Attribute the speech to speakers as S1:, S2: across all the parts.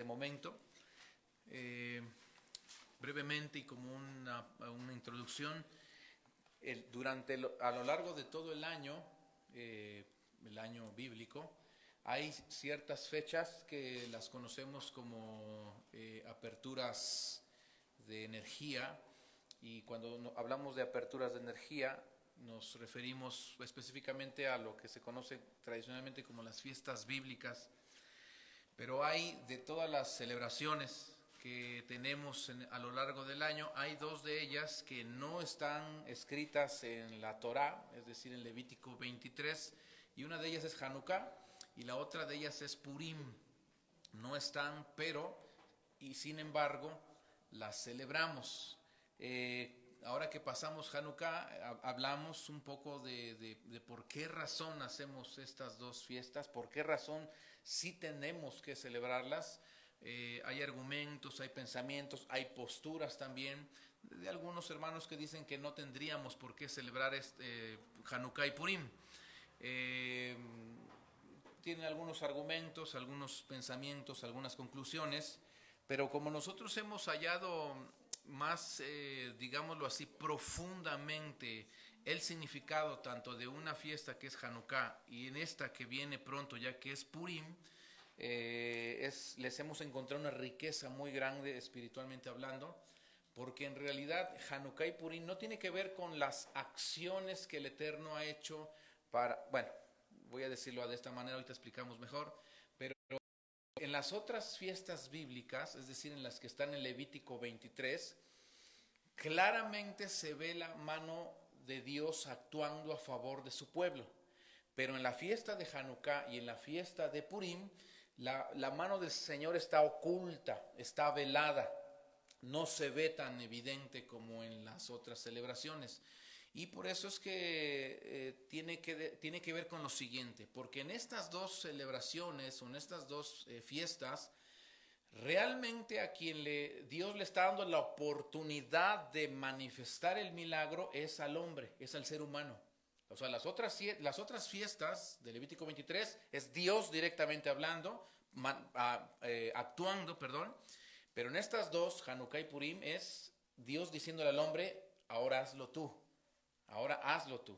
S1: momento. Brevemente y como una introducción, a lo largo de todo el año bíblico, hay ciertas fechas que las conocemos como aperturas de energía, y cuando hablamos de aperturas de energía nos referimos específicamente a lo que se conoce tradicionalmente como las fiestas bíblicas. Pero hay, de todas las celebraciones que tenemos a lo largo del año, hay dos de ellas que no están escritas en la Torá, es decir, en Levítico 23, y una de ellas es Hanukkah y la otra de ellas es Purim. No están, pero, y sin embargo, las celebramos. Ahora que pasamos Hanukkah, hablamos un poco de por qué razón hacemos estas dos fiestas, por qué razón sí tenemos que celebrarlas. Hay argumentos, hay pensamientos, hay posturas también de algunos hermanos que dicen que no tendríamos por qué celebrar Hanukkah y Purim. Tienen algunos argumentos, algunos pensamientos, algunas conclusiones, pero como nosotros hemos hallado más, digámoslo así, profundamente el significado tanto de una fiesta que es Hanukkah y en esta que viene pronto ya que es Purim, les hemos encontrado una riqueza muy grande espiritualmente hablando, porque en realidad Hanukkah y Purim no tiene que ver con las acciones que el Eterno ha hecho bueno, voy a decirlo de esta manera, ahorita explicamos mejor, pero en las otras fiestas bíblicas, es decir, en las que están en Levítico 23, claramente se ve la mano de Dios actuando a favor de su pueblo. Pero en la fiesta de Hanukkah y en la fiesta de Purim, la mano del Señor está oculta, está velada, no se ve tan evidente como en las otras celebraciones. Y por eso es que tiene que ver con lo siguiente, porque en estas dos celebraciones o en estas dos fiestas, realmente a quien Dios le está dando la oportunidad de manifestar el milagro es al hombre, es al ser humano. O sea, las otras fiestas de Levítico 23 es Dios directamente hablando, actuando, pero en estas dos, Hanukkah y Purim, es Dios diciéndole al hombre, ahora hazlo tú. Ahora hazlo tú.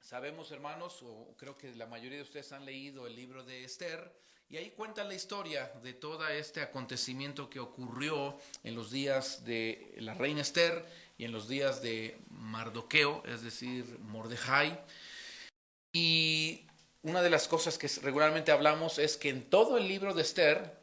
S1: Sabemos, hermanos, o creo que la mayoría de ustedes han leído el libro de Esther, y ahí cuenta la historia de todo este acontecimiento que ocurrió en los días de la reina Esther y en los días de Mardoqueo, es decir, Mordejai. Y una de las cosas que regularmente hablamos es que en todo el libro de Esther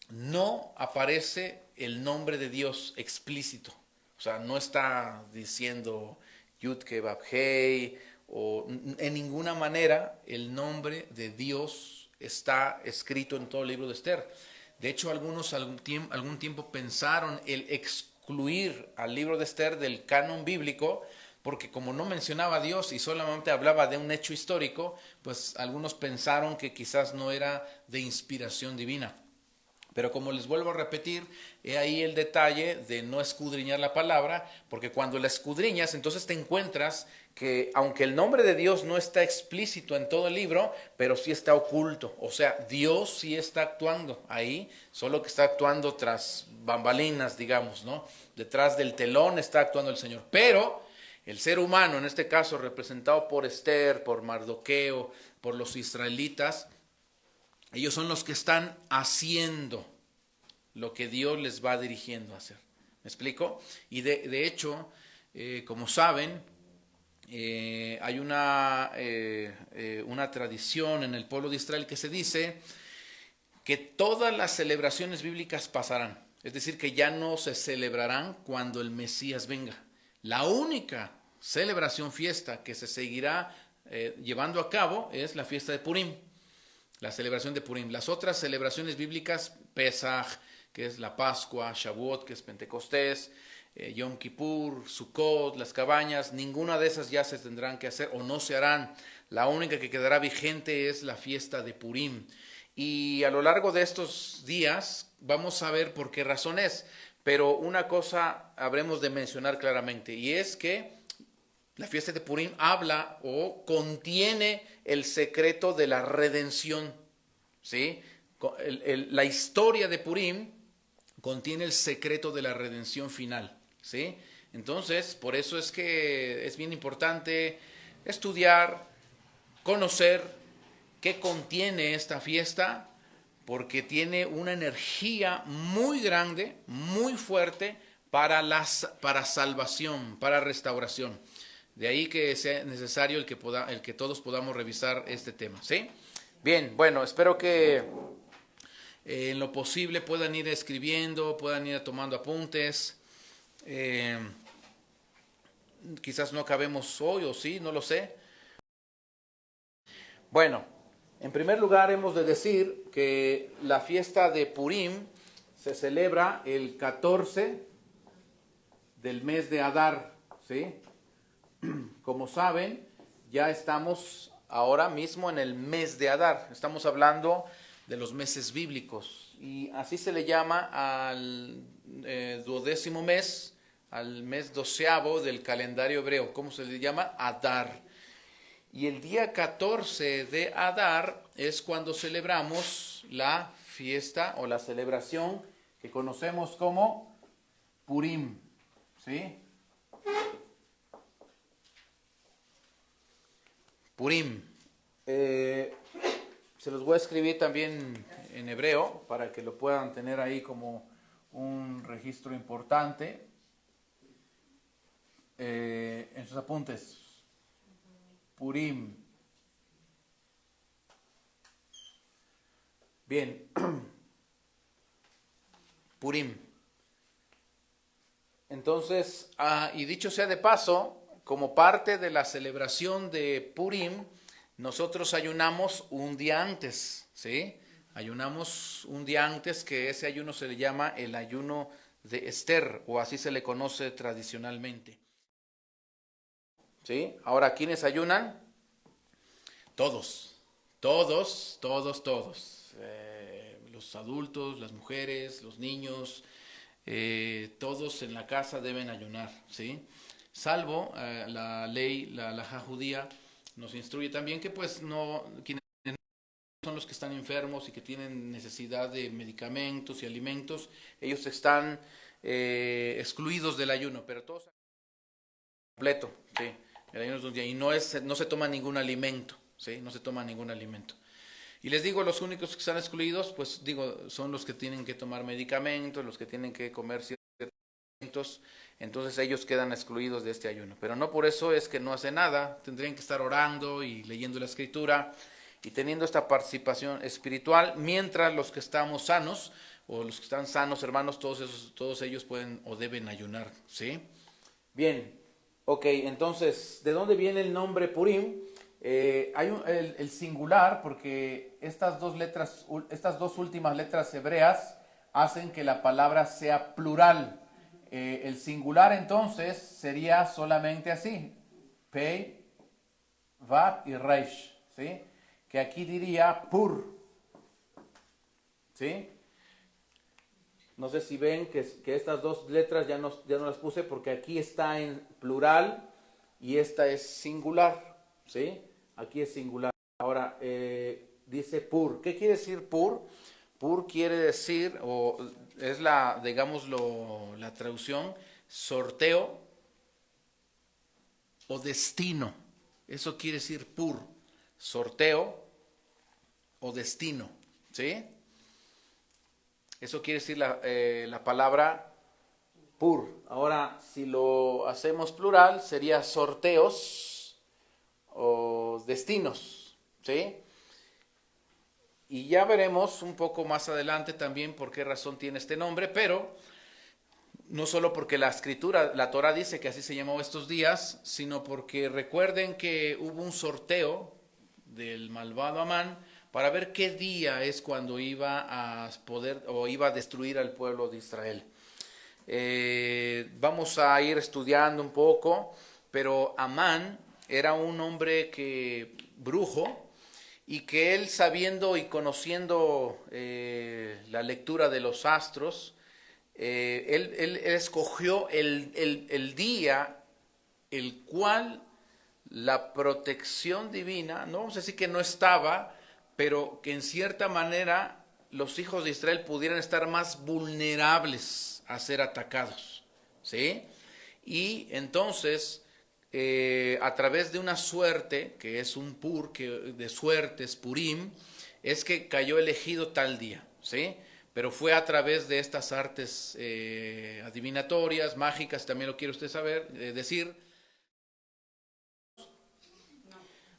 S1: no aparece el nombre de Dios explícito. O sea, no está diciendo Yud-Ke Vab-Hei, o en ninguna manera el nombre de Dios está escrito en todo el libro de Esther. De hecho, algunos algún tiempo pensaron el excluir al libro de Esther del canon bíblico, porque como no mencionaba a Dios y solamente hablaba de un hecho histórico, pues algunos pensaron que quizás no era de inspiración divina. Pero como les vuelvo a repetir, he ahí el detalle de no escudriñar la palabra, porque cuando la escudriñas, entonces te encuentras que aunque el nombre de Dios no está explícito en todo el libro, pero sí está oculto. O sea, Dios sí está actuando ahí, solo que está actuando tras bambalinas, digamos, ¿no? Detrás del telón está actuando el Señor. Pero el ser humano, en este caso representado por Esther, por Mardoqueo, por los israelitas, ellos son los que están haciendo lo que Dios les va dirigiendo a hacer. ¿Me explico? Y de hecho, como saben, hay una tradición en el pueblo de Israel que se dice que todas las celebraciones bíblicas pasarán. Es decir, que ya no se celebrarán cuando el Mesías venga. La única celebración, fiesta que se seguirá llevando a cabo es la fiesta de Purim. La celebración de Purim. Las otras celebraciones bíblicas, Pesaj, que es la Pascua, Shavuot, que es Pentecostés, Yom Kippur, Sukkot, las cabañas, ninguna de esas ya se tendrán que hacer o no se harán. La única que quedará vigente es la fiesta de Purim. Y a lo largo de estos días vamos a ver por qué razón es. Pero una cosa habremos de mencionar claramente, y es que la fiesta de Purim habla o contiene el secreto de la redención, ¿sí? La historia de Purim contiene el secreto de la redención final, ¿sí? Entonces, por eso es que es bien importante estudiar, conocer qué contiene esta fiesta, porque tiene una energía muy grande, muy fuerte para salvación, para restauración. De ahí que sea necesario el que todos podamos revisar este tema, ¿sí? Bien, bueno, espero que en lo posible puedan ir escribiendo, puedan ir tomando apuntes. Eh, Quizás no acabemos hoy o sí, no lo sé. Bueno, en primer lugar hemos de decir que la fiesta de Purim se celebra el 14 del mes de Adar, ¿sí? Como saben, ya estamos ahora mismo en el mes de Adar. Estamos hablando de los meses bíblicos. Y así se le llama al 12º mes, al mes 12º del calendario hebreo. ¿Cómo se le llama? Adar. Y el día 14 de Adar es cuando celebramos la fiesta o la celebración que conocemos como Purim, ¿sí? Purim. Se los voy a escribir también en hebreo para que lo puedan tener ahí como un registro importante en sus apuntes. Purim. Bien. Purim. Entonces, y dicho sea de paso, como parte de la celebración de Purim, nosotros ayunamos un día antes, ¿sí? Ayunamos un día antes, que ese ayuno se le llama el ayuno de Esther, o así se le conoce tradicionalmente, ¿sí? Ahora, ¿quiénes ayunan? Todos, todos. Los adultos, las mujeres, los niños, todos en la casa deben ayunar, ¿sí? Salvo la ley, la halajá judía, nos instruye también que pues no, quienes son los que están enfermos y que tienen necesidad de medicamentos y alimentos, ellos están excluidos del ayuno, pero todos completo, ¿sí? El ayuno es un día y no se toma ningún alimento, ¿sí? No se toma ningún alimento. Y les digo, los únicos que están excluidos, pues digo, son los que tienen que tomar medicamentos, los que tienen que comer ciertos alimentos, entonces ellos quedan excluidos de este ayuno. Pero no por eso es que no hacen nada, tendrían que estar orando y leyendo la escritura y teniendo esta participación espiritual, mientras los que estamos sanos, o los que están sanos, hermanos, todos ellos pueden o deben ayunar, ¿sí? Bien, ok, entonces, ¿de dónde viene el nombre Purim? Hay el singular, porque estas dos últimas letras hebreas hacen que la palabra sea plural. El singular entonces sería solamente así: Pei, Vav y Reish, ¿sí? Que aquí diría Pur, ¿sí? No sé si ven que estas dos letras ya no las puse porque aquí está en plural y esta es singular, ¿sí? Aquí es singular. Ahora, dice pur. ¿Qué quiere decir pur? Pur quiere decir, o es la traducción, sorteo o destino. Eso quiere decir pur, sorteo o destino, ¿sí? Eso quiere decir la palabra pur. Ahora, si lo hacemos plural, sería sorteos o destinos, ¿sí? Y ya veremos un poco más adelante también por qué razón tiene este nombre, pero no solo porque la escritura, la Torah dice que así se llamó estos días, sino porque recuerden que hubo un sorteo del malvado Amán para ver qué día es cuando iba a poder o iba a destruir al pueblo de Israel. Vamos a ir estudiando un poco, pero Amán era un hombre brujo, y que él, sabiendo y conociendo la lectura de los astros, él escogió el día el cual la protección divina, no vamos a decir que no estaba, pero que en cierta manera los hijos de Israel pudieran estar más vulnerables a ser atacados, ¿sí? Y entonces, a través de una suerte, que es un pur, que de suertes, purim, es que cayó elegido tal día, ¿sí? Pero fue a través de estas artes adivinatorias, mágicas, también lo quiere usted saber, decir.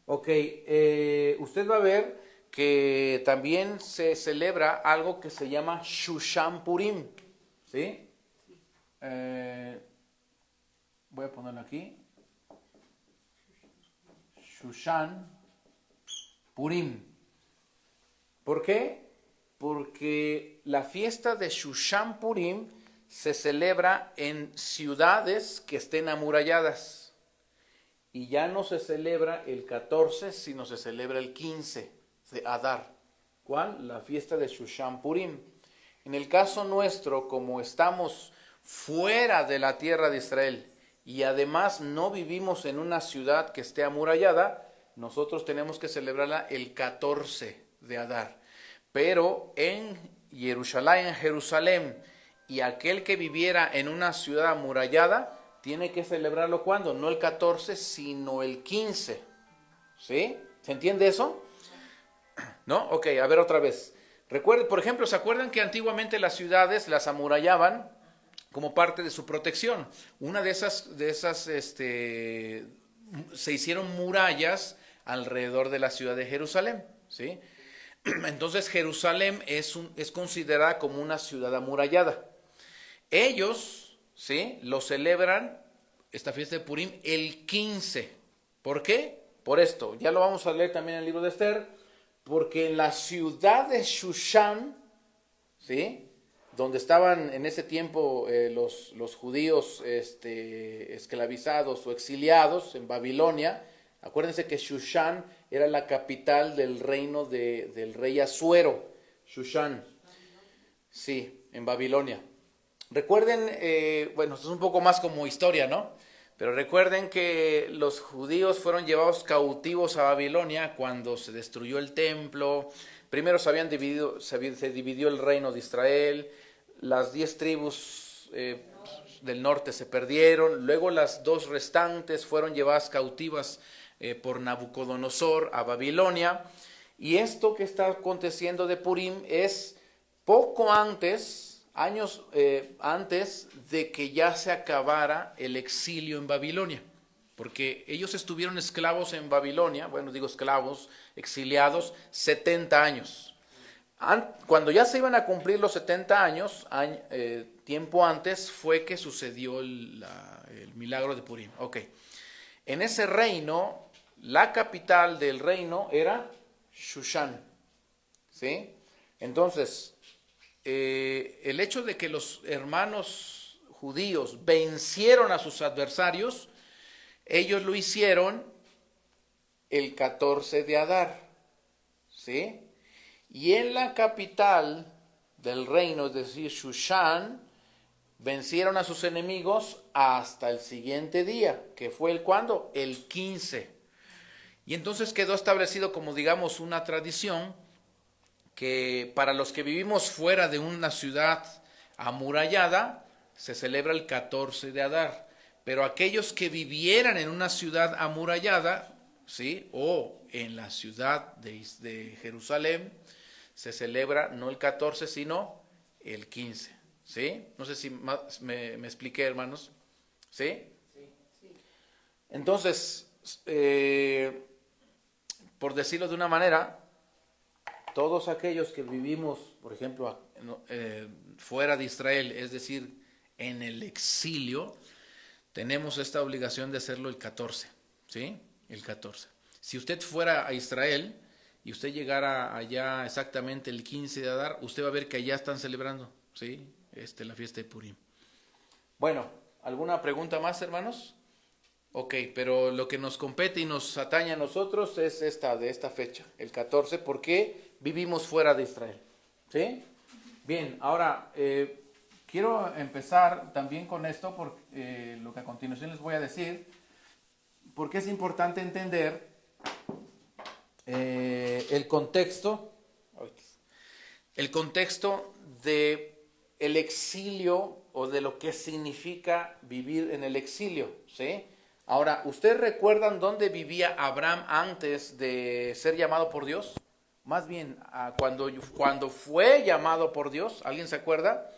S1: Ok, usted va a ver que también se celebra algo que se llama Shushan Purim, ¿sí? Voy a ponerlo aquí. Shushan Purim. ¿Por qué? Porque la fiesta de Shushan Purim se celebra en ciudades que estén amuralladas. Y ya no se celebra el 14, sino se celebra el 15 de Adar. ¿Cuál? La fiesta de Shushan Purim. En el caso nuestro, como estamos fuera de la tierra de Israel y además no vivimos en una ciudad que esté amurallada, nosotros tenemos que celebrarla el 14 de Adar. Pero en Jerusalén, y aquel que viviera en una ciudad amurallada, tiene que celebrarlo ¿cuándo? No el 14, sino el 15. ¿Sí? ¿Se entiende eso? ¿No? Ok, a ver otra vez. Recuerden, por ejemplo, ¿se acuerdan que antiguamente las ciudades las amurallaban como parte de su protección? Una de esas se hicieron murallas alrededor de la ciudad de Jerusalén, ¿sí? Entonces Jerusalén es considerada como una ciudad amurallada. Ellos, ¿sí?, lo celebran, esta fiesta de Purim, el 15. ¿Por qué? Por esto. Ya lo vamos a leer también en el libro de Esther. Porque en la ciudad de Shushan, ¿sí?, donde estaban en ese tiempo los judíos esclavizados o exiliados en Babilonia. Acuérdense que Shushan era la capital del reino del rey Asuero. Shushan. Sí, en Babilonia. Recuerden, bueno, esto es un poco más como historia, ¿no? Pero recuerden que los judíos fueron llevados cautivos a Babilonia cuando se destruyó el templo. Primero se dividió el reino de Israel, las 10 tribus del norte se perdieron, luego las 2 restantes fueron llevadas cautivas por Nabucodonosor a Babilonia. Y esto que está aconteciendo de Purim es poco antes, años antes de que ya se acabara el exilio en Babilonia, porque ellos estuvieron esclavos en Babilonia, bueno, digo esclavos, exiliados, 70 años. Cuando ya se iban a cumplir los 70 años, tiempo antes, fue que sucedió el milagro de Purim. Ok. En ese reino, la capital del reino era Shushan, ¿sí? Entonces, el hecho de que los hermanos judíos vencieron a sus adversarios, ellos lo hicieron el 14 de Adar, ¿sí? Y en la capital del reino, es decir, Shushan, vencieron a sus enemigos hasta el siguiente día, que fue el ¿cuándo? El 15. Y entonces quedó establecido como digamos una tradición que para los que vivimos fuera de una ciudad amurallada se celebra el 14 de Adar, pero aquellos que vivieran en una ciudad amurallada, ¿sí?, o en la ciudad de Jerusalén, se celebra no el 14 sino el 15, ¿sí? No sé si me expliqué, hermanos, ¿sí? Entonces, por decirlo de una manera, todos aquellos que vivimos, por ejemplo, fuera de Israel, es decir, en el exilio, tenemos esta obligación de hacerlo el 14, ¿sí? El 14. Si usted fuera a Israel y usted llegara allá exactamente el 15 de Adar, usted va a ver que allá están celebrando, ¿sí?, la fiesta de Purim. Bueno, ¿alguna pregunta más, hermanos? Ok, pero lo que nos compete y nos atañe a nosotros es de esta fecha, el 14, porque vivimos fuera de Israel. ¿Sí? Bien, ahora quiero empezar también con esto, porque lo que a continuación les voy a decir, porque es importante entender el contexto el contexto de el exilio o de lo que significa vivir en el exilio, ¿sí? Ahora, ¿ustedes recuerdan dónde vivía Abraham antes de ser llamado por Dios? Más bien, cuando fue llamado por Dios, ¿alguien se acuerda?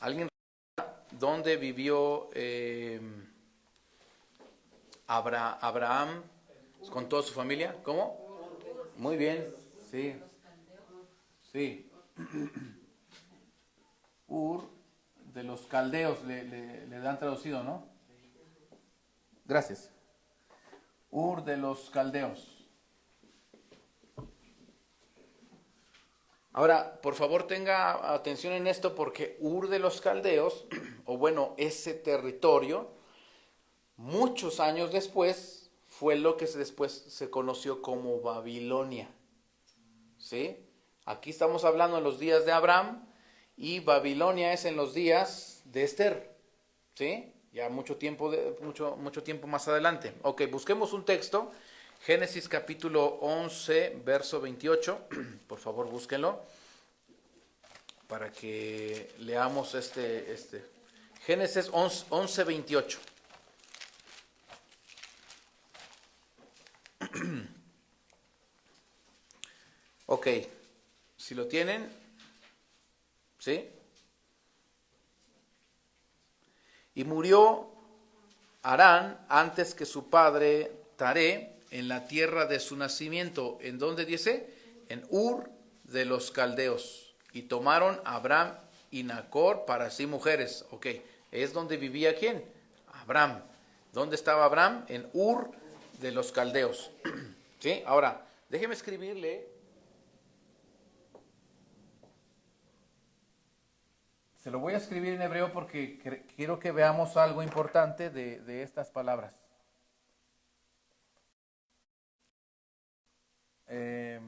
S1: ¿Alguien recuerda dónde vivió Abraham con toda su familia? ¿Cómo? Muy bien, sí, sí. Ur de los caldeos le dan traducido, ¿no? Gracias. Ur de los caldeos. Ahora, por favor tenga atención en esto porque Ur de los caldeos, o bueno, ese territorio, muchos años después, fue lo que después se conoció como Babilonia. ¿Sí? Aquí estamos hablando en los días de Abraham y Babilonia es en los días de Esther. ¿Sí? Ya mucho tiempo más adelante. Ok, busquemos un texto. Génesis capítulo 11, verso 28. Por favor, búsquenlo para que leamos este. Génesis 11, 28. Ok, si lo tienen, ¿sí? Y murió Harán antes que su padre Taré en la tierra de su nacimiento. ¿En dónde dice? En Ur de los Caldeos. Y tomaron a Abraham y Nacor para sí mujeres. Ok, ¿es donde vivía quién? Abraham. ¿Dónde estaba Abraham? En Ur de los Caldeos. ¿Sí? Ahora, déjeme escribirle. Se lo voy a escribir en hebreo porque quiero que veamos algo importante de estas palabras. Eh,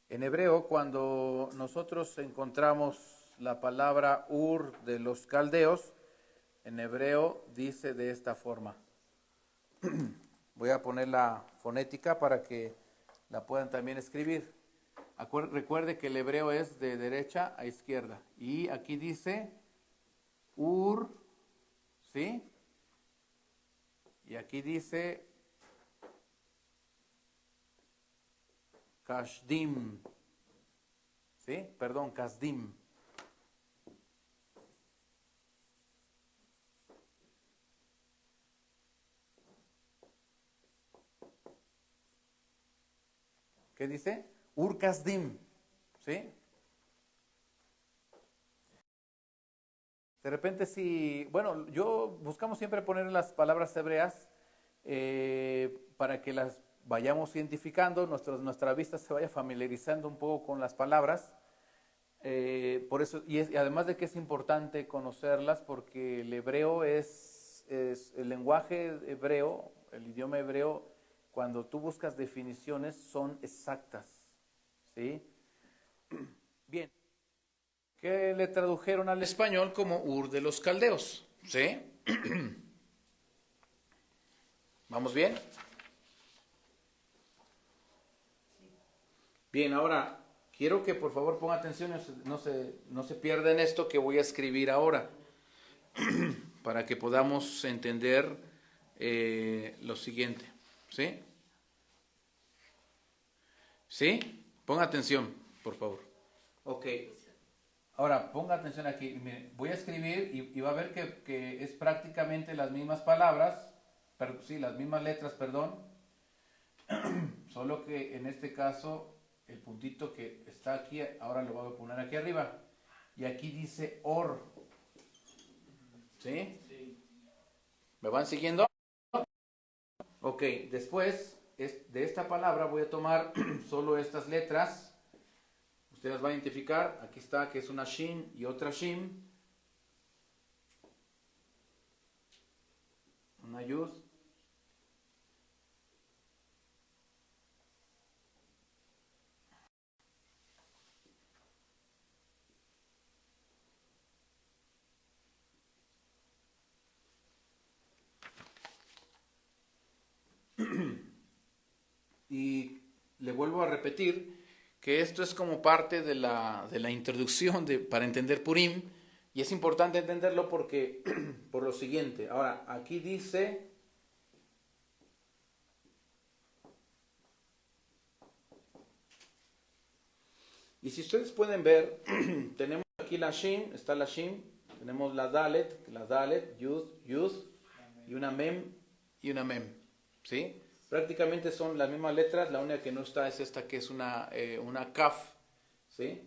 S1: En hebreo, cuando nosotros encontramos la palabra Ur de los caldeos, en hebreo dice de esta forma. Voy a poner la fonética para que la puedan también escribir. Recuerde que el hebreo es de derecha a izquierda. Y aquí dice Ur, ¿sí? Y aquí dice Kashdim, ¿sí? Perdón, Kasdim. ¿Qué dice? Ur Kasdim, ¿sí? De repente si, bueno, yo buscamos siempre poner las palabras hebreas para que las vayamos identificando, nuestra vista se vaya familiarizando un poco con las palabras. Por eso, y además de que es importante conocerlas porque el hebreo es el lenguaje hebreo, el idioma hebreo, cuando tú buscas definiciones son exactas, ¿sí? Bien, que le tradujeron al español como Ur de los Caldeos, ¿sí? ¿Vamos bien? Bien, ahora quiero que por favor ponga atención, no se pierdan esto que voy a escribir ahora, para que podamos entender lo siguiente, ¿sí? ¿Sí? Ponga atención, por favor. Ok, ahora ponga atención aquí. Mire, voy a escribir y va a ver que es prácticamente las mismas palabras, sí, las mismas letras, perdón, solo que en este caso el puntito que está aquí, ahora lo voy a poner aquí arriba. Y aquí dice or. ¿Sí? ¿Me van siguiendo? Ok, después de esta palabra voy a tomar solo estas letras. Usted las va a identificar. Aquí está que es una Shin y otra Shin. Una Yud. Y le vuelvo a repetir que esto es como parte de la introducción para entender Purim, y es importante entenderlo porque por lo siguiente. Ahora, aquí dice, y si ustedes pueden ver, tenemos aquí la Shin, está la Shin, tenemos la Dalet, Yud, y una Mem, ¿sí? Prácticamente son las mismas letras, la única que no está es esta que es una Kaf, ¿sí?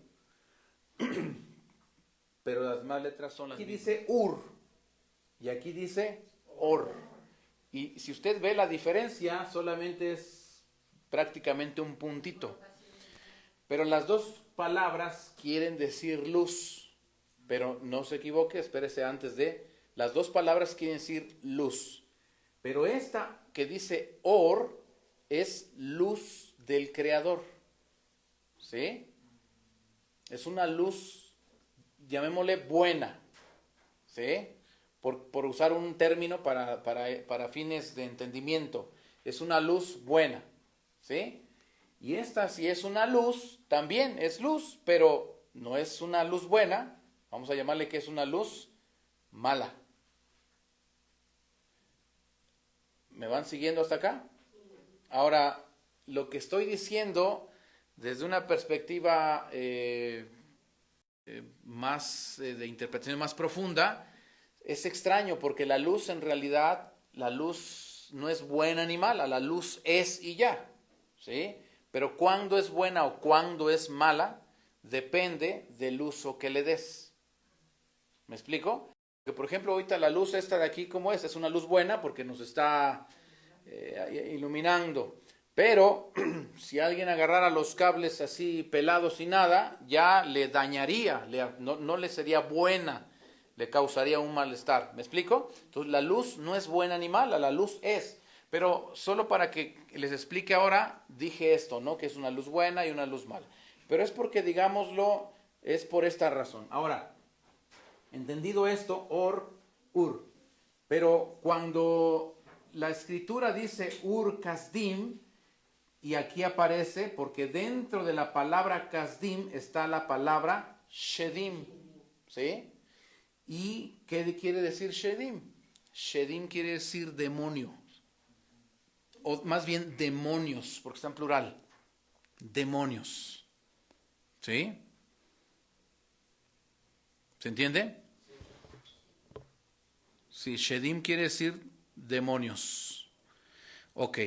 S1: Pero las demás letras son las mismas. Aquí dice Ur y aquí dice Or. Y si usted ve la diferencia, solamente es prácticamente un puntito. Pero las dos palabras quieren decir luz. Pero no se equivoque, espérese antes de. Las dos palabras quieren decir luz. Pero esta que dice Or es luz del Creador. ¿Sí? Es una luz, llamémosle buena. ¿Sí? Por usar un término para fines de entendimiento. Es una luz buena. ¿Sí? Y esta, si es una luz, también es luz, pero no es una luz buena. Vamos a llamarle que es una luz mala. ¿Me van siguiendo hasta acá? Ahora, lo que estoy diciendo desde una perspectiva más de interpretación más profunda, es extraño porque la luz en realidad, la luz no es buena ni mala, la luz es y ya, ¿sí? Pero cuándo es buena o cuándo es mala, depende del uso que le des. ¿Me explico? Que por ejemplo ahorita la luz esta de aquí, ¿cómo es? Es una luz buena porque nos está iluminando. Pero si alguien agarrara los cables así pelados y nada, ya le dañaría, no le sería buena, le causaría un malestar. ¿Me explico? Entonces la luz no es buena ni mala, la luz es. Pero solo para que les explique ahora, dije esto, ¿no? Que es una luz buena y una luz mala. Pero es porque, digámoslo, es por esta razón. Ahora, entendido esto, Ur. Pero cuando la escritura dice Ur Kasdim, y aquí aparece, porque dentro de la palabra Kasdim está la palabra Shedim, ¿sí? ¿Y qué quiere decir Shedim? Shedim quiere decir demonio, o más bien demonios, porque está en plural, demonios, ¿sí? ¿Se entiende? Sí, Shedim quiere decir demonios. Ok.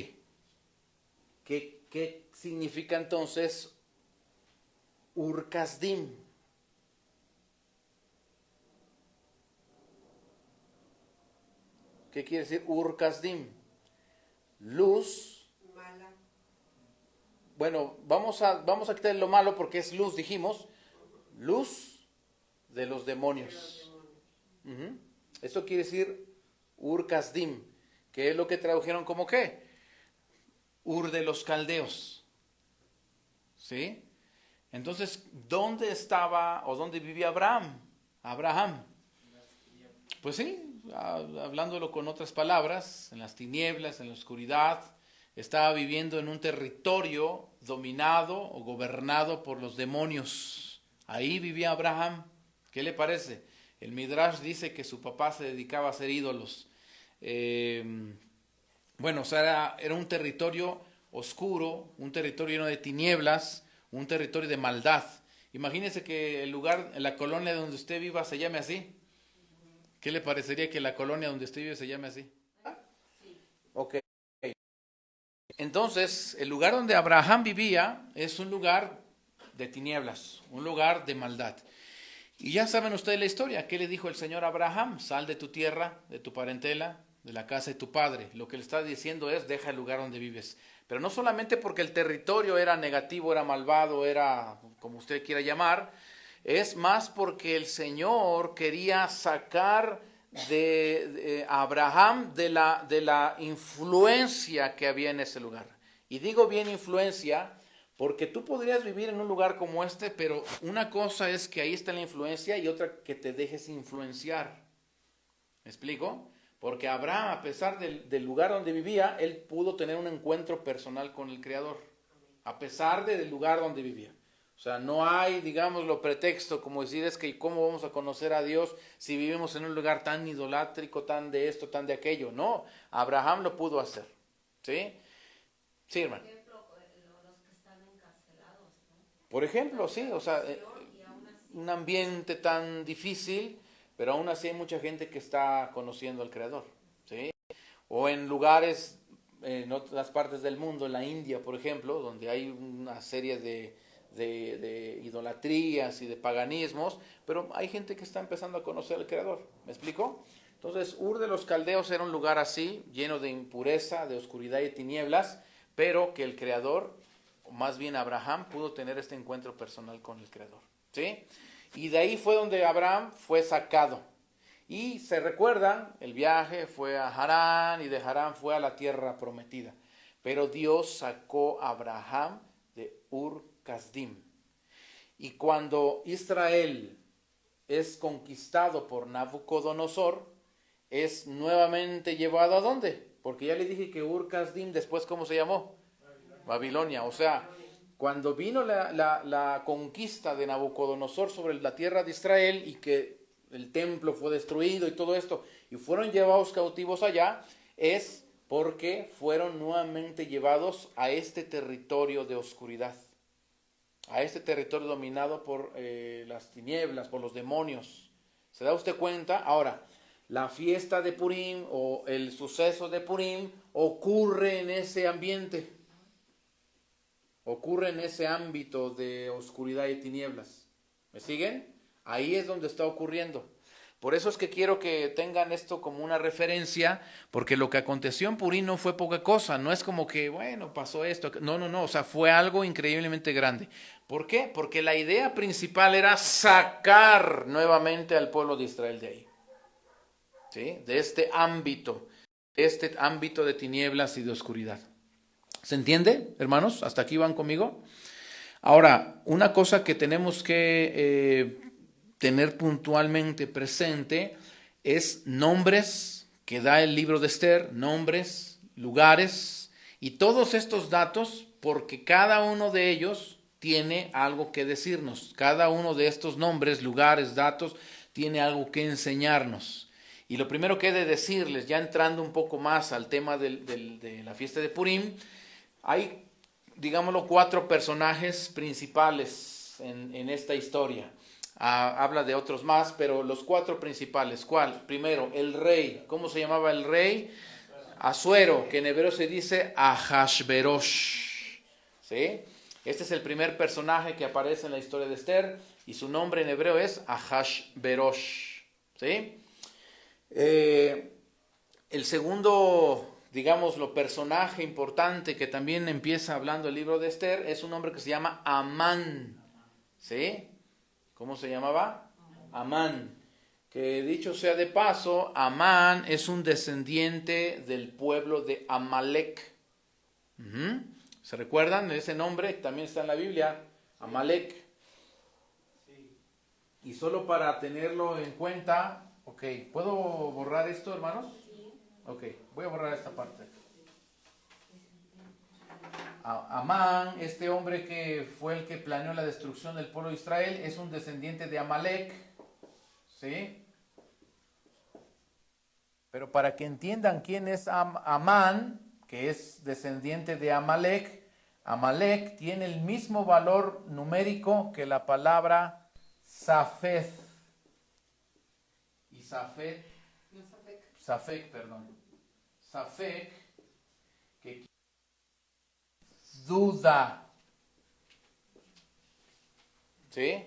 S1: ¿Qué significa entonces Ur Kasdim? ¿Qué quiere decir Ur Kasdim? Luz. Mala. Bueno, vamos a quitar lo malo porque es luz, dijimos. Luz de los demonios. Esto quiere decir Ur Kasdim, que es lo que tradujeron como ¿qué? Ur de los caldeos. ¿Sí? Entonces, ¿dónde estaba o dónde vivía Abraham? Pues sí, hablándolo con otras palabras, en las tinieblas, en la oscuridad, estaba viviendo en un territorio dominado o gobernado por los demonios. Ahí vivía Abraham. ¿Qué le parece? El Midrash dice que su papá se dedicaba a hacer ídolos. Bueno, o sea, era un territorio oscuro, un territorio lleno de tinieblas, un territorio de maldad. Imagínese que el lugar, la colonia donde usted viva se llame así. ¿Qué le parecería que la colonia donde usted vive se llame así? Ok. Entonces, el lugar donde Abraham vivía es un lugar de tinieblas, un lugar de maldad. Y ya saben ustedes la historia. ¿Qué le dijo el Señor a Abraham? Sal de tu tierra, de tu parentela, de la casa de tu padre. Lo que le está diciendo es, deja el lugar donde vives. Pero no solamente porque el territorio era negativo, era malvado, era como usted quiera llamar, es más porque el Señor quería sacar de Abraham de la influencia que había en ese lugar. Y digo bien influencia porque tú podrías vivir en un lugar como este, pero una cosa es que ahí está la influencia y otra que te dejes influenciar. ¿Me explico? Porque Abraham, a pesar del lugar donde vivía, él pudo tener un encuentro personal con el Creador, a pesar del lugar donde vivía. O sea, no hay, digámoslo, pretexto como decir es que ¿cómo vamos a conocer a Dios si vivimos en un lugar tan idolátrico, tan de esto, tan de aquello? No, Abraham lo pudo hacer. ¿Sí? Sí, hermano. Por ejemplo, sí, o sea, un ambiente tan difícil, pero aún así hay mucha gente que está conociendo al Creador, ¿sí? O en lugares, en otras partes del mundo, en la India, por ejemplo, donde hay una serie de idolatrías y de paganismos, pero hay gente que está empezando a conocer al Creador, ¿me explico? Entonces, Ur de los Caldeos era un lugar así, lleno de impureza, de oscuridad y tinieblas, pero que el Creador, o más bien Abraham, pudo tener este encuentro personal con el Creador, ¿sí? Y de ahí fue donde Abraham fue sacado. Y se recuerdan, el viaje fue a Harán y de Harán fue a la tierra prometida. Pero Dios sacó a Abraham de Ur Kasdim. Y cuando Israel es conquistado por Nabucodonosor, es nuevamente llevado ¿a dónde? Porque ya le dije que Ur Kasdim después, ¿cómo se llamó? Babilonia. O sea, cuando vino la conquista de Nabucodonosor sobre la tierra de Israel y que el templo fue destruido y todo esto, y fueron llevados cautivos allá, es porque fueron nuevamente llevados a este territorio de oscuridad, a este territorio dominado por las tinieblas, por los demonios. ¿Se da usted cuenta? Ahora, la fiesta de Purim o el suceso de Purim ocurre en ese ambiente, ocurre en ese ámbito de oscuridad y tinieblas. ¿Me siguen? Ahí es donde está ocurriendo. Por eso es que quiero que tengan esto como una referencia, porque lo que aconteció en Purim no fue poca cosa, no es como que, bueno, pasó esto, no, o sea, fue algo increíblemente grande. ¿Por qué? Porque la idea principal era sacar nuevamente al pueblo de Israel de ahí, ¿sí? De este ámbito de tinieblas y de oscuridad. ¿Se entiende, hermanos? ¿Hasta aquí van conmigo? Ahora, una cosa que tenemos que tener puntualmente presente es nombres que da el libro de Esther, nombres, lugares y todos estos datos, porque cada uno de ellos tiene algo que decirnos. Cada uno de estos nombres, lugares, datos, tiene algo que enseñarnos. Y lo primero que he de decirles, ya entrando un poco más al tema de la fiesta de Purim, hay, digámoslo, 4 personajes principales en esta historia. Habla de otros más, pero los 4 principales. ¿Cuál? Primero, el rey. ¿Cómo se llamaba el rey? Asuero, que en hebreo se dice Ahashverosh. ¿Sí? Este es el primer personaje que aparece en la historia de Esther y su nombre en hebreo es Ahashverosh. ¿Sí? El segundo, digámoslo, personaje importante que también empieza hablando el libro de Esther es un hombre que se llama Amán. ¿Sí? ¿Cómo se llamaba? Amán. Que dicho sea de paso, Amán es un descendiente del pueblo de Amalek. ¿Se recuerdan? Ese nombre también está en la Biblia, Amalek. Y solo para tenerlo en cuenta, ok, ¿puedo borrar esto, hermanos? Ok, voy a borrar esta parte. Amán, este hombre que fue el que planeó la destrucción del pueblo de Israel, es un descendiente de Amalek, ¿sí? Pero para que entiendan quién es Amán, que es descendiente de Amalek, Amalek tiene el mismo valor numérico que la palabra Safed. Y Safed, Safek, perdón. Safek, que duda. ¿Sí?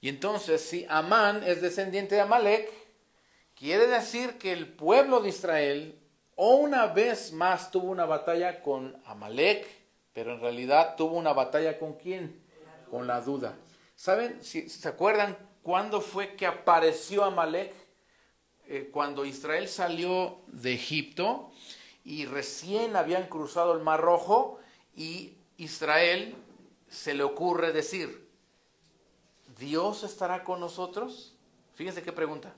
S1: Y entonces, si Amán es descendiente de Amalek, Quiere decir que el pueblo de Israel una vez más tuvo una batalla con Amalek, pero en realidad tuvo una batalla ¿con quién? Con la duda. ¿Saben? Si se acuerdan cuándo fue que apareció Amalek? Cuando Israel salió de Egipto y recién habían cruzado el Mar Rojo, y Israel se le ocurre decir, ¿Dios estará con nosotros? Fíjense qué pregunta.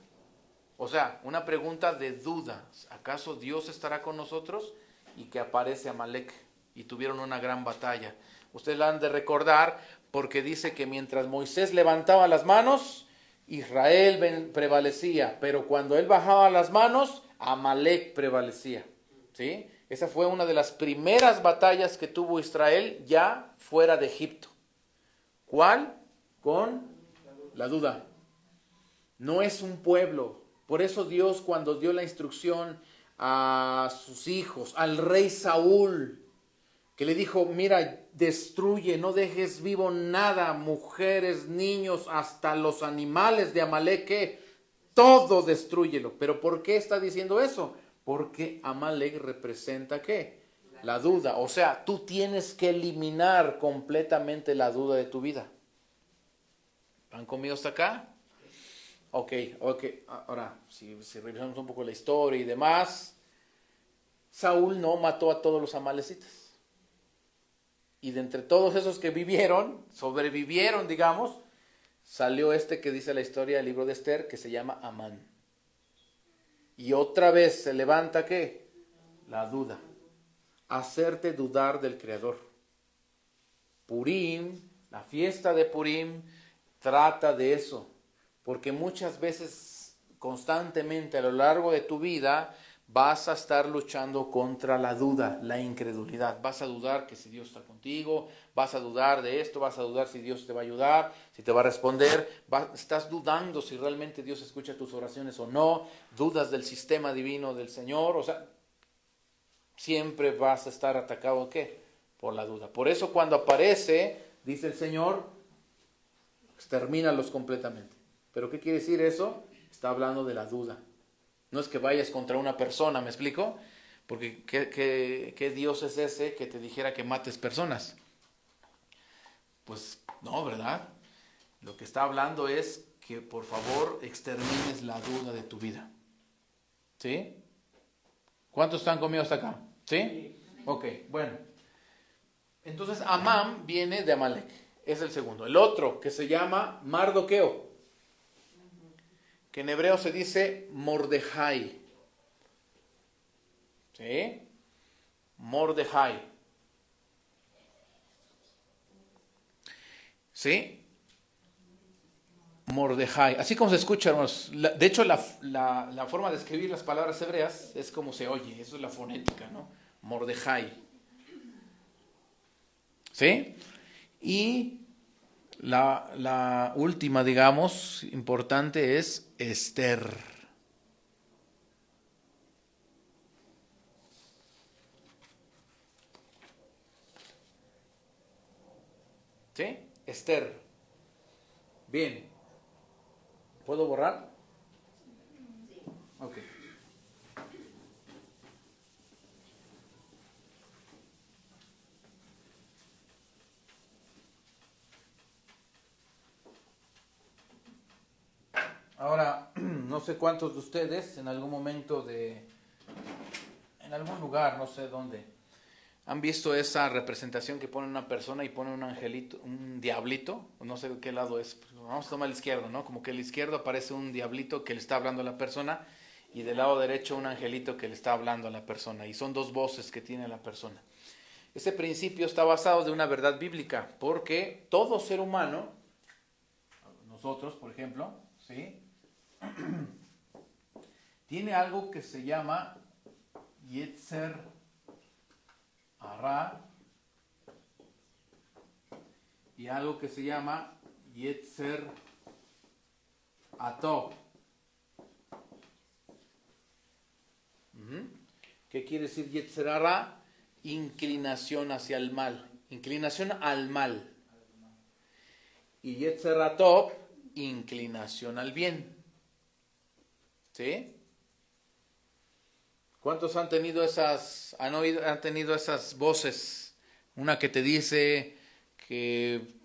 S1: O sea, una pregunta de duda. ¿Acaso Dios estará con nosotros? Y que aparece Amalek y tuvieron una gran batalla. Ustedes la han de recordar porque dice que mientras Moisés levantaba las manos, Israel prevalecía, pero cuando él bajaba las manos, Amalek prevalecía. ¿Sí? Esa fue una de las primeras batallas que tuvo Israel ya fuera de Egipto. ¿Cuál? Con la duda. No es un pueblo. Por eso Dios, cuando dio la instrucción a sus hijos, al rey Saúl, que le dijo, mira, destruye, no dejes vivo nada, mujeres, niños, hasta los animales de Amalek, todo destrúyelo. ¿Pero por qué está diciendo eso? Porque Amalek representa ¿qué? La duda. O sea, tú tienes que eliminar completamente la duda de tu vida. ¿Han conmigo hasta acá? Ok. Ahora, si revisamos un poco la historia y demás, Saúl no mató a todos los amalecitas. Y de entre todos esos que sobrevivieron, digamos, salió este que dice la historia del libro de Esther, que se llama Amán. Y otra vez se levanta, ¿qué? La duda. Hacerte dudar del Creador. Purim, la fiesta de Purim, trata de eso. Porque muchas veces, constantemente a lo largo de tu vida, vas a estar luchando contra la duda, la incredulidad. Vas a dudar que si Dios está contigo, vas a dudar de esto, vas a dudar si Dios te va a ayudar, si te va a responder. Estás dudando si realmente Dios escucha tus oraciones o no. Dudas del sistema divino del Señor. O sea, siempre vas a estar atacado, ¿qué? Por la duda. Por eso cuando aparece, dice el Señor, extermínalos completamente. ¿Pero qué quiere decir eso? Está hablando de la duda. No es que vayas contra una persona, ¿me explico? Porque ¿qué Dios es ese que te dijera que mates personas? Pues no, ¿verdad? Lo que está hablando es que por favor extermines la duda de tu vida. ¿Sí? ¿Cuántos están conmigo hasta acá? ¿Sí? Ok, bueno. Entonces Amán viene de Amalek. Es el segundo. El otro que se llama Mardoqueo, que en hebreo se dice Mordejai. ¿Sí? Mordejai. ¿Sí? Mordejai. Así como se escucha, hermanos. De hecho, la forma de escribir las palabras hebreas es como se oye. Eso es la fonética, ¿no? Mordejai. ¿Sí? Y la última, digamos, importante es Esther. ¿Sí? Esther. Bien. ¿Puedo borrar? Sí. Ok. Ahora, no sé cuántos de ustedes en algún momento en algún lugar, no sé dónde, han visto esa representación que pone una persona y pone un angelito, un diablito, no sé de qué lado es, vamos a tomar el izquierdo, ¿no? Como que el izquierdo aparece un diablito que le está hablando a la persona y del lado derecho un angelito que le está hablando a la persona, y son dos voces que tiene la persona. Ese principio está basado de una verdad bíblica, porque todo ser humano, nosotros por ejemplo, ¿sí? Tiene algo que se llama Yetzer Hara y algo que se llama Yetzer Atov. ¿Qué quiere decir Yetzer Hara? Inclinación hacia el mal, inclinación al mal. Y Yetzer Atov, inclinación al bien. ¿Sí? ¿Cuántos han tenido esas voces? Una que te dice que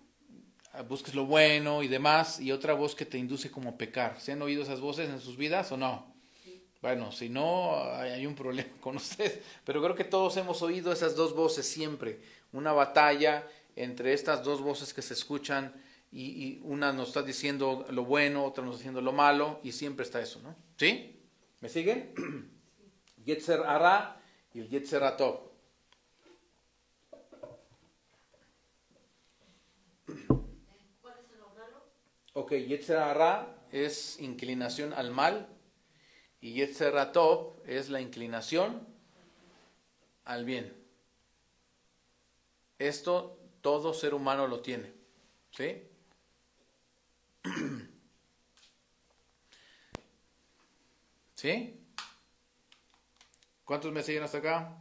S1: busques lo bueno y demás, y otra voz que te induce como a pecar. ¿Se han oído esas voces en sus vidas o no? Bueno, si no, hay un problema con ustedes. Pero creo que todos hemos oído esas dos voces siempre. Una batalla entre estas dos voces que se escuchan y una nos está diciendo lo bueno, otra nos está diciendo lo malo, y siempre está eso, ¿no? ¿Sí? ¿Me siguen? Yetzer Hara y el Yetzer Hatov. Ok, Yetzer Hara es inclinación al mal y Yetzer Hatov es la inclinación al bien. Esto todo ser humano lo tiene, ¿sí? ¿Sí? ¿Cuántos me siguen hasta acá?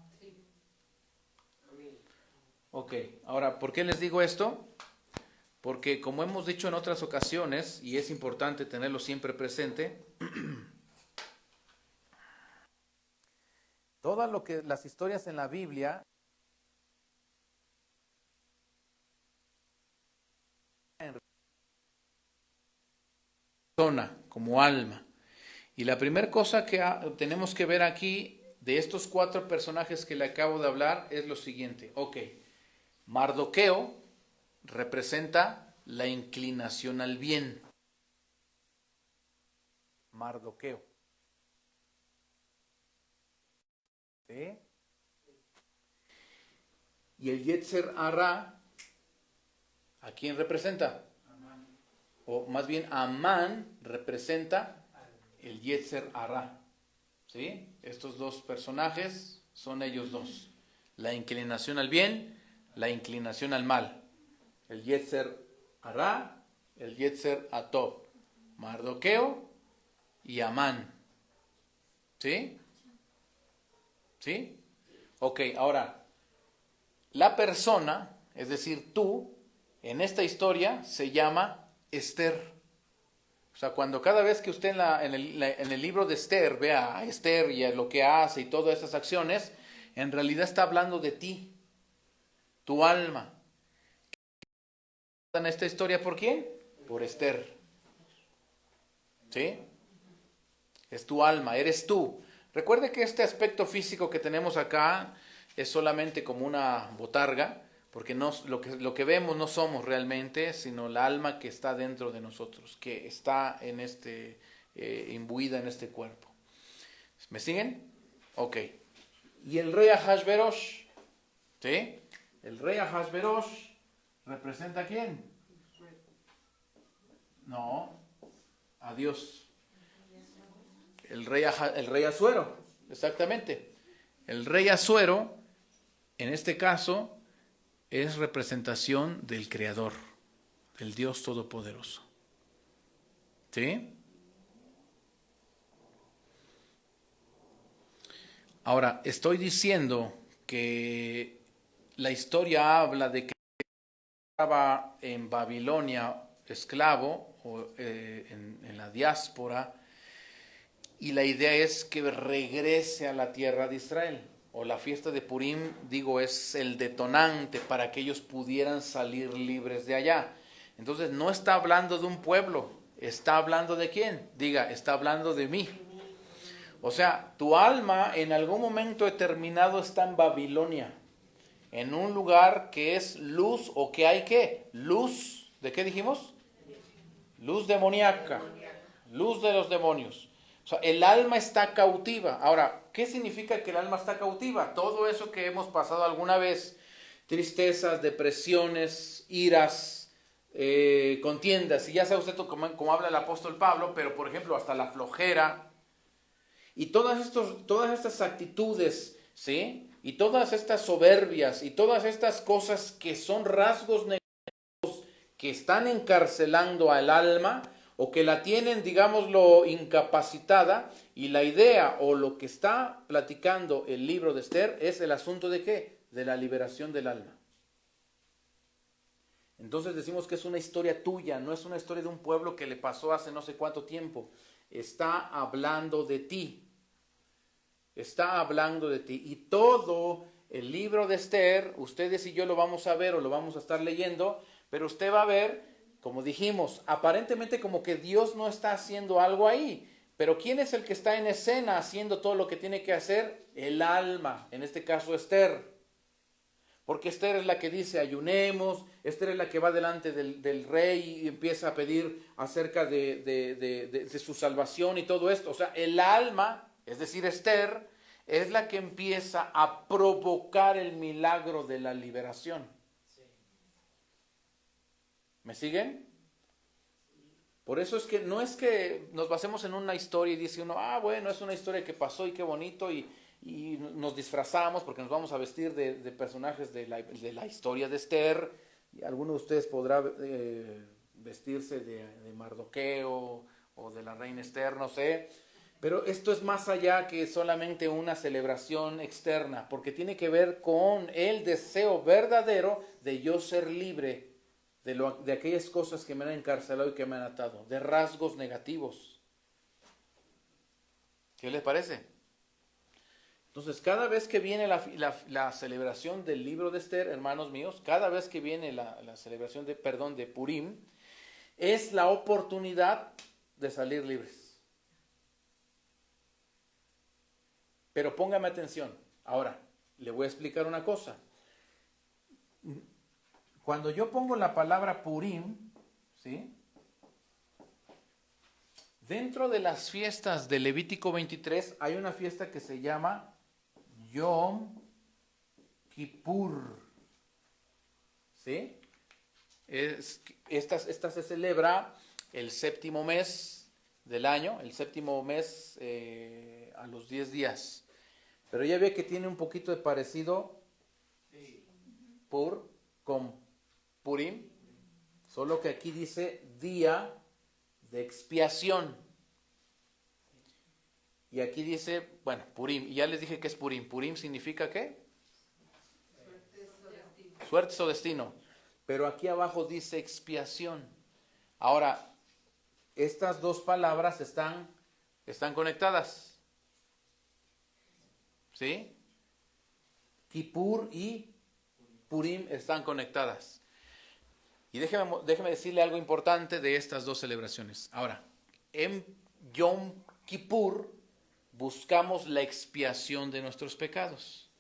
S1: Ok, ahora, ¿por qué les digo esto? Porque como hemos dicho en otras ocasiones, y es importante tenerlo siempre presente, todas las historias en la Biblia en persona, como alma. Y la primera cosa que tenemos que ver aquí de estos cuatro personajes que le acabo de hablar es lo siguiente. Ok, Mardoqueo representa la inclinación al bien. Mardoqueo. ¿Sí? Y el Yetzer Hara, ¿a quién representa? O más bien Amán representa el Yetzer Hara. ¿Sí? Estos dos personajes son ellos dos. La inclinación al bien, la inclinación al mal. El Yetzer Hara, el Yetzer Hatov. Mardoqueo y Amán. ¿Sí? ¿Sí? Ok, ahora, la persona, es decir, tú, en esta historia se llama Esther. O sea, cuando cada vez que usted en el libro de Esther vea a Esther y a lo que hace y todas esas acciones, en realidad está hablando de ti, tu alma. ¿En esta historia por quién? Por Esther. ¿Sí? Es tu alma, eres tú. Recuerde que este aspecto físico que tenemos acá es solamente como una botarga, porque no, lo que vemos no somos realmente, sino la alma que está dentro de nosotros, que está en imbuida en este cuerpo. ¿Me siguen? Ok. Y el rey Ahasverosh, ¿sí? El rey Ahasverosh representa a quién? No, a Dios. El rey Asuero, exactamente. El rey Asuero, en este caso, es representación del Creador, del Dios Todopoderoso. ¿Sí? Ahora, estoy diciendo que la historia habla de que estaba en Babilonia esclavo o en la diáspora, y la idea es que regrese a la tierra de Israel. O la fiesta de Purim, digo, es el detonante para que ellos pudieran salir libres de allá. Entonces no está hablando de un pueblo, está hablando de quién. Diga, está hablando de mí. O sea, tu alma en algún momento determinado está en Babilonia, en un lugar que es luz o que hay qué, luz, ¿de qué dijimos? Luz demoníaca, luz de los demonios. O sea, el alma está cautiva. Ahora, ¿qué significa que el alma está cautiva? Todo eso que hemos pasado alguna vez, tristezas, depresiones, iras, contiendas, y ya sabe usted como habla el apóstol Pablo, pero por ejemplo hasta la flojera, y todas estas actitudes, ¿sí? Y todas estas soberbias, y todas estas cosas que son rasgos negativos que están encarcelando al alma o que la tienen, digámoslo, incapacitada, y la idea o lo que está platicando el libro de Esther es el asunto de ¿qué? De la liberación del alma. Entonces decimos que es una historia tuya, no es una historia de un pueblo que le pasó hace no sé cuánto tiempo. está hablando de ti. Está hablando de ti. Y todo el libro de Esther, ustedes y yo lo vamos a ver o lo vamos a estar leyendo, pero usted va a ver, como dijimos, aparentemente como que Dios no está haciendo algo ahí. Pero ¿quién es el que está en escena haciendo todo lo que tiene que hacer? El alma, en este caso Esther. Porque Esther es la que dice ayunemos, Esther es la que va delante del rey y empieza a pedir acerca de su salvación y todo esto. O sea, el alma, es decir, Esther, es la que empieza a provocar el milagro de la liberación. ¿Me siguen? Por eso no es que nos basemos en una historia y dice uno, bueno, es una historia que pasó y qué bonito y nos disfrazamos porque nos vamos a vestir de personajes de la historia de Esther, y alguno de ustedes podrá vestirse de Mardoqueo o de la reina Esther, no sé, pero esto es más allá que solamente una celebración externa, porque tiene que ver con el deseo verdadero de yo ser libre de aquellas cosas que me han encarcelado y que me han atado, de rasgos negativos. ¿Qué les parece? Entonces, cada vez que viene la celebración del libro de Esther, hermanos míos, cada vez que viene la celebración de Purim, es la oportunidad de salir libres. Pero póngame atención. Ahora, le voy a explicar una cosa. Cuando yo pongo la palabra Purim, ¿sí? Dentro de las fiestas de Levítico 23 hay una fiesta que se llama Yom Kippur, ¿sí? Esta se celebra el séptimo mes del año, el séptimo mes a los 10 días. Pero ya ve que tiene un poquito de parecido con Purim, solo que aquí dice día de expiación. Y aquí dice, Purim, y ya les dije que es Purim. Purim significa ¿qué? Suerte o destino. Pero aquí abajo dice expiación. Ahora, estas dos palabras están conectadas. ¿Sí? Kippur y Purim están conectadas. Y déjeme decirle algo importante de estas dos celebraciones. Ahora, en Yom Kippur buscamos la expiación de nuestros pecados.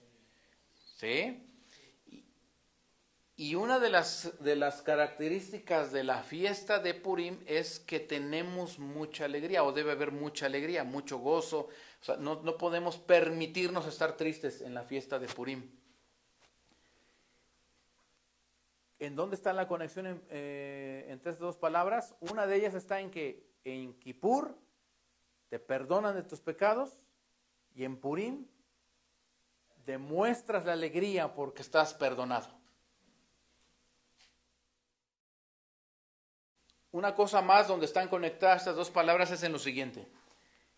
S1: ¿Sí? Y una de las características de la fiesta de Purim es que tenemos mucha alegría, o debe haber mucha alegría, mucho gozo. O sea, no podemos permitirnos estar tristes en la fiesta de Purim. ¿En dónde está la conexión entre estas dos palabras? Una de ellas está en que en Kippur te perdonan de tus pecados y en Purim demuestras la alegría porque estás perdonado. Una cosa más donde están conectadas estas dos palabras es en lo siguiente.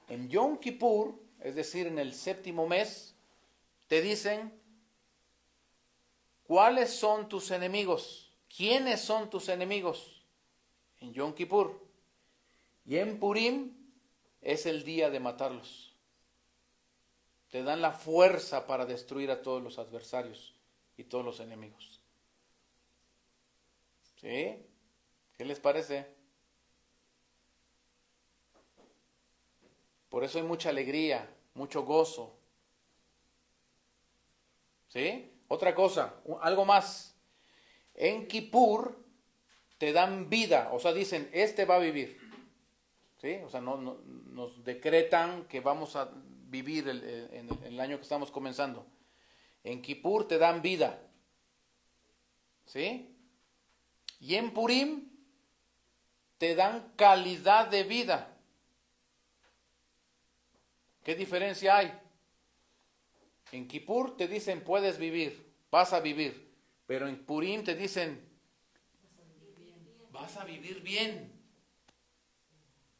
S1: En Yom Kippur, es decir, en el séptimo mes, te dicen ¿cuáles son tus enemigos? ¿Quiénes son tus enemigos? En Yom Kippur. Y en Purim es el día de matarlos. Te dan la fuerza para destruir a todos los adversarios y todos los enemigos. ¿Sí? ¿Qué les parece? Por eso hay mucha alegría, mucho gozo. ¿Sí? Otra cosa, algo más. En Kippur te dan vida, o sea, dicen, este va a vivir. ¿Sí? O sea, nos decretan que vamos a vivir en el año que estamos comenzando. En Kippur te dan vida. ¿Sí? Y en Purim te dan calidad de vida. ¿Qué diferencia hay? En Kippur te dicen puedes vivir, vas a vivir, pero en Purim te dicen vas a vivir bien.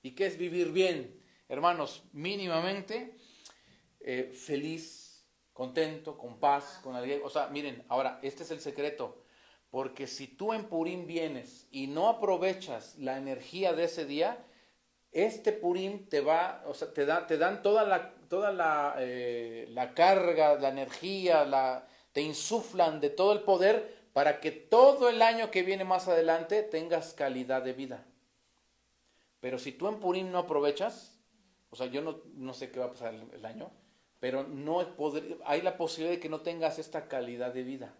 S1: ¿Y qué es vivir bien? Hermanos, mínimamente feliz, contento, con paz, con alegría. O sea, miren, ahora, este es el secreto. Porque si tú en Purim vienes y no aprovechas la energía de ese día, este Purim te va, o sea, te dan la carga, la energía, te insuflan de todo el poder para que todo el año que viene más adelante tengas calidad de vida. Pero si tú en Purim no aprovechas, o sea, yo no sé qué va a pasar el año, pero hay la posibilidad de que no tengas esta calidad de vida.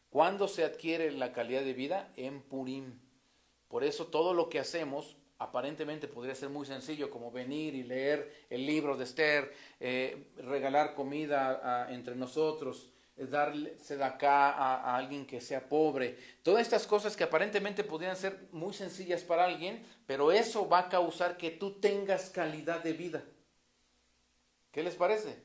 S1: ¿Cuándo se adquiere la calidad de vida? En Purim. Por eso todo lo que hacemos aparentemente podría ser muy sencillo, como venir y leer el libro de Esther, regalar comida entre nosotros, darle sedacá a alguien que sea pobre. Todas estas cosas que aparentemente podrían ser muy sencillas para alguien, pero eso va a causar que tú tengas calidad de vida. ¿Qué les parece?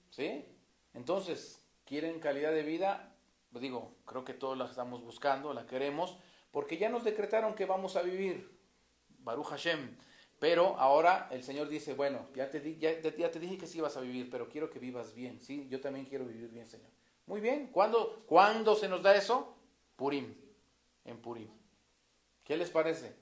S1: ¿Sí? Entonces, ¿quieren calidad de vida? Pues digo, creo que todos la estamos buscando, la queremos, porque ya nos decretaron que vamos a vivir, Baruch Hashem. Pero ahora el Señor dice, bueno, ya te dije que sí vas a vivir, pero quiero que vivas bien, ¿sí? Yo también quiero vivir bien, Señor. Muy bien, ¿cuándo se nos da eso? Purim, en Purim. ¿Qué les parece?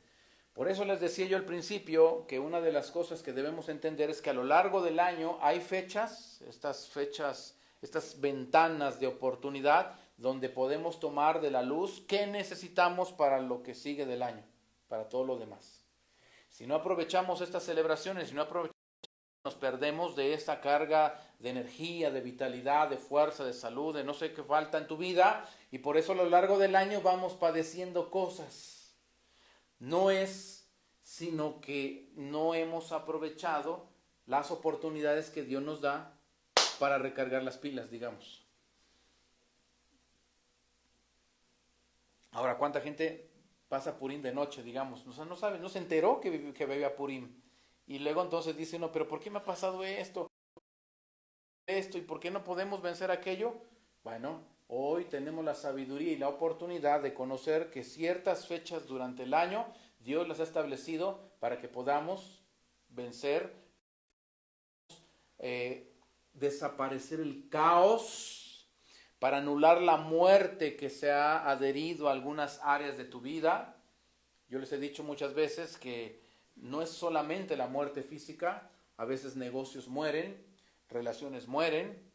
S1: Por eso les decía yo al principio que una de las cosas que debemos entender es que a lo largo del año hay fechas, estas ventanas de oportunidad donde podemos tomar de la luz que necesitamos para lo que sigue del año, para todo lo demás. Si no aprovechamos estas celebraciones, si no aprovechamos, nos perdemos de esta carga de energía, de vitalidad, de fuerza, de salud, de no sé qué falta en tu vida, y por eso a lo largo del año vamos padeciendo cosas. No es sino que no hemos aprovechado las oportunidades que Dios nos da para recargar las pilas, digamos. Ahora, ¿cuánta gente pasa Purim de noche, digamos? O sea, no sabe, no se enteró que bebía Purim. Y luego entonces dice uno, pero ¿por qué me ha pasado esto? ¿Y por qué no podemos vencer aquello? Bueno, hoy tenemos la sabiduría y la oportunidad de conocer que ciertas fechas durante el año Dios las ha establecido para que podamos vencer, desaparecer el caos, para anular la muerte que se ha adherido a algunas áreas de tu vida. Yo les he dicho muchas veces que no es solamente la muerte física, a veces negocios mueren, relaciones mueren,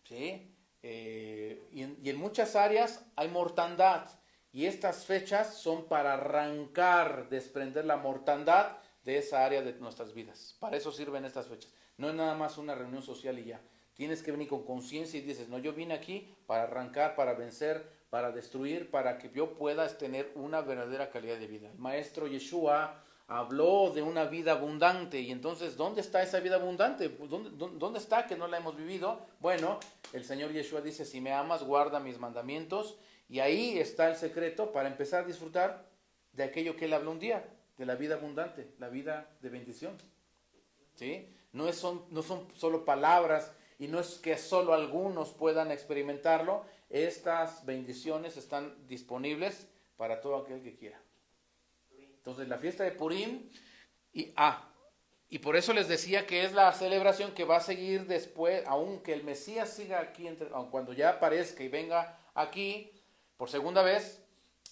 S1: ¿sí? Y en muchas áreas hay mortandad, y estas fechas son para arrancar, desprender la mortandad de esa área de nuestras vidas. Para eso sirven estas fechas. No es nada más una reunión social y ya. Tienes que venir con conciencia y dices, no, yo vine aquí para arrancar, para vencer, para destruir, para que yo pueda tener una verdadera calidad de vida. El maestro Yeshua habló de una vida abundante, y entonces, ¿dónde está esa vida abundante? ¿Dónde está que no la hemos vivido? Bueno, el Señor Yeshua dice, si me amas, guarda mis mandamientos, y ahí está el secreto para empezar a disfrutar de aquello que Él habló un día, de la vida abundante, la vida de bendición. ¿Sí? No son solo palabras, y no es que solo algunos puedan experimentarlo. Estas bendiciones están disponibles para todo aquel que quiera. Entonces la fiesta de Purim, y por eso les decía que es la celebración que va a seguir después, aunque el Mesías siga aquí, cuando ya aparezca y venga aquí por segunda vez,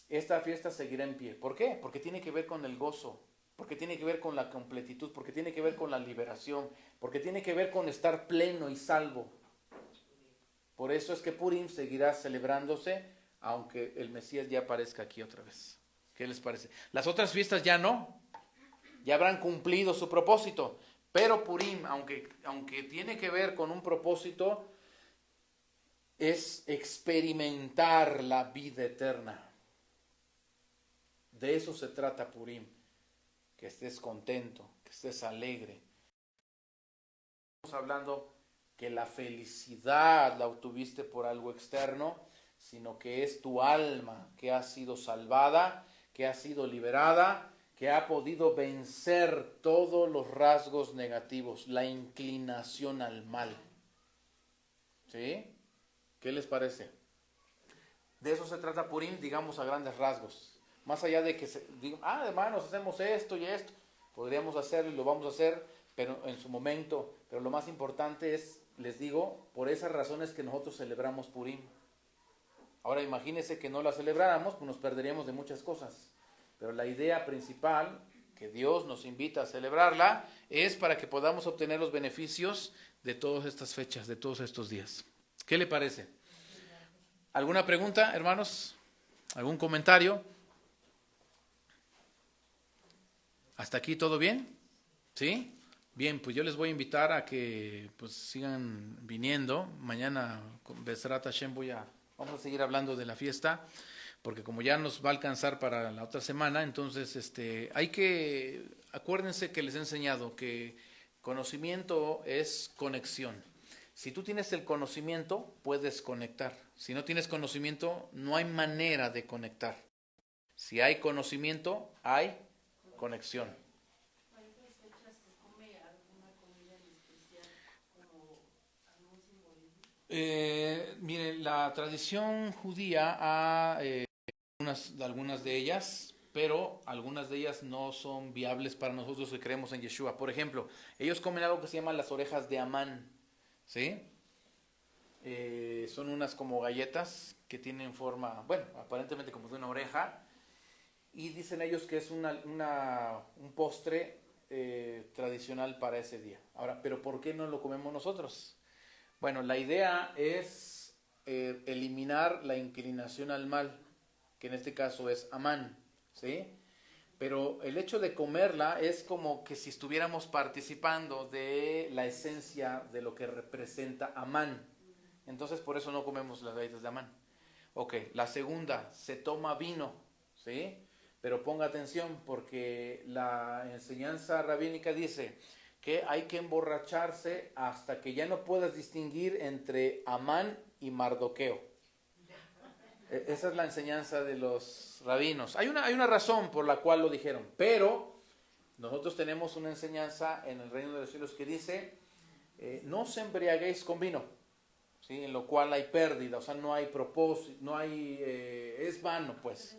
S1: esta fiesta seguirá en pie. ¿Por qué? Porque tiene que ver con el gozo, porque tiene que ver con la completitud, porque tiene que ver con la liberación, porque tiene que ver con estar pleno y salvo. Por eso es que Purim seguirá celebrándose, aunque el Mesías ya aparezca aquí otra vez. ¿Qué les parece? Las otras fiestas ya no, ya habrán cumplido su propósito, pero Purim, aunque tiene que ver con un propósito, es experimentar la vida eterna. De eso se trata Purim, que estés contento, que estés alegre. Estamos hablando que la felicidad la obtuviste por algo externo, sino que es tu alma que ha sido salvada, que ha sido liberada, que ha podido vencer todos los rasgos negativos, la inclinación al mal. ¿Sí? ¿Qué les parece? De eso se trata Purim, digamos a grandes rasgos. Más allá de que digan, hermanos, hacemos esto y esto, podríamos hacerlo y lo vamos a hacer, pero en su momento. Pero lo más importante es, les digo, por esas razones que nosotros celebramos Purim. Ahora imagínense que no la celebráramos, pues nos perderíamos de muchas cosas. Pero la idea principal que Dios nos invita a celebrarla, es para que podamos obtener los beneficios de todas estas fechas, de todos estos días. ¿Qué le parece? ¿Alguna pregunta, hermanos? ¿Algún comentario? ¿Hasta aquí todo bien? ¿Sí? Bien, pues yo les voy a invitar a que pues sigan viniendo. Mañana con Bezrat Hashem vamos a seguir hablando de la fiesta, porque como ya nos va a alcanzar para la otra semana, entonces acuérdense que les he enseñado que conocimiento es conexión. Si tú tienes el conocimiento, puedes conectar. Si no tienes conocimiento, no hay manera de conectar. Si hay conocimiento, hay conexión. Mire, la tradición judía ha algunas de ellas, pero algunas de ellas no son viables para nosotros que creemos en Yeshua. Por ejemplo, ellos comen algo que se llama las orejas de Amán, ¿sí? Son unas como galletas que tienen forma, bueno, aparentemente como de una oreja, y dicen ellos que es un postre tradicional para ese día. Ahora, ¿pero por qué no lo comemos nosotros? Bueno, la idea es eliminar la inclinación al mal, que en este caso es Amán, ¿sí? Pero el hecho de comerla es como que si estuviéramos participando de la esencia de lo que representa Amán. Entonces por eso no comemos las galletas de Amán. Ok, la segunda, se toma vino, ¿sí? Pero ponga atención porque la enseñanza rabínica dice que hay que emborracharse hasta que ya no puedas distinguir entre Amán y Mardoqueo. Esa es la enseñanza de los rabinos. Hay una razón por la cual lo dijeron, pero nosotros tenemos una enseñanza en el reino de los cielos que dice, no os embriaguéis con vino, ¿sí? En lo cual hay pérdida, o sea, no hay propósito, es vano, pues.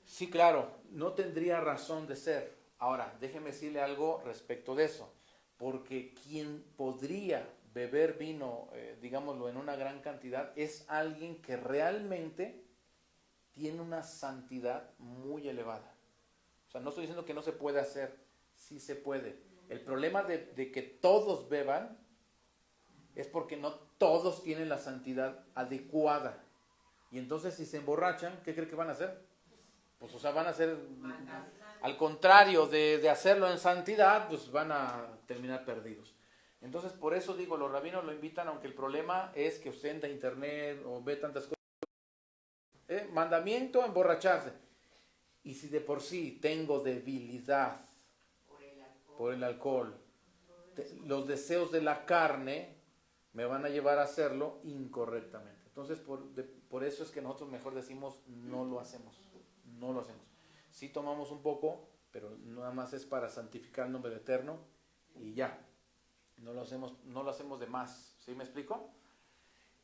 S1: Sí, claro, no tendría razón de ser. Ahora, déjeme decirle algo respecto de eso, porque quien podría beber vino, digámoslo, en una gran cantidad, es alguien que realmente tiene una santidad muy elevada. O sea, no estoy diciendo que no se puede hacer, sí se puede. El problema de que todos beban es porque no todos tienen la santidad adecuada. Y entonces si se emborrachan, ¿qué cree que van a hacer? Pues, o sea, van a hacer, al contrario de hacerlo en santidad, pues van a terminar perdidos. Entonces, por eso digo, los rabinos lo invitan, aunque el problema es que usted entra a internet o ve tantas cosas. Mandamiento, emborracharse. Y si de por sí tengo debilidad por el alcohol, los deseos de la carne me van a llevar a hacerlo incorrectamente. Entonces, por eso es que nosotros mejor decimos, no lo hacemos. No lo hacemos. Sí tomamos un poco, pero nada más es para santificar el nombre del Eterno y ya. No lo hacemos de más. ¿Sí me explico?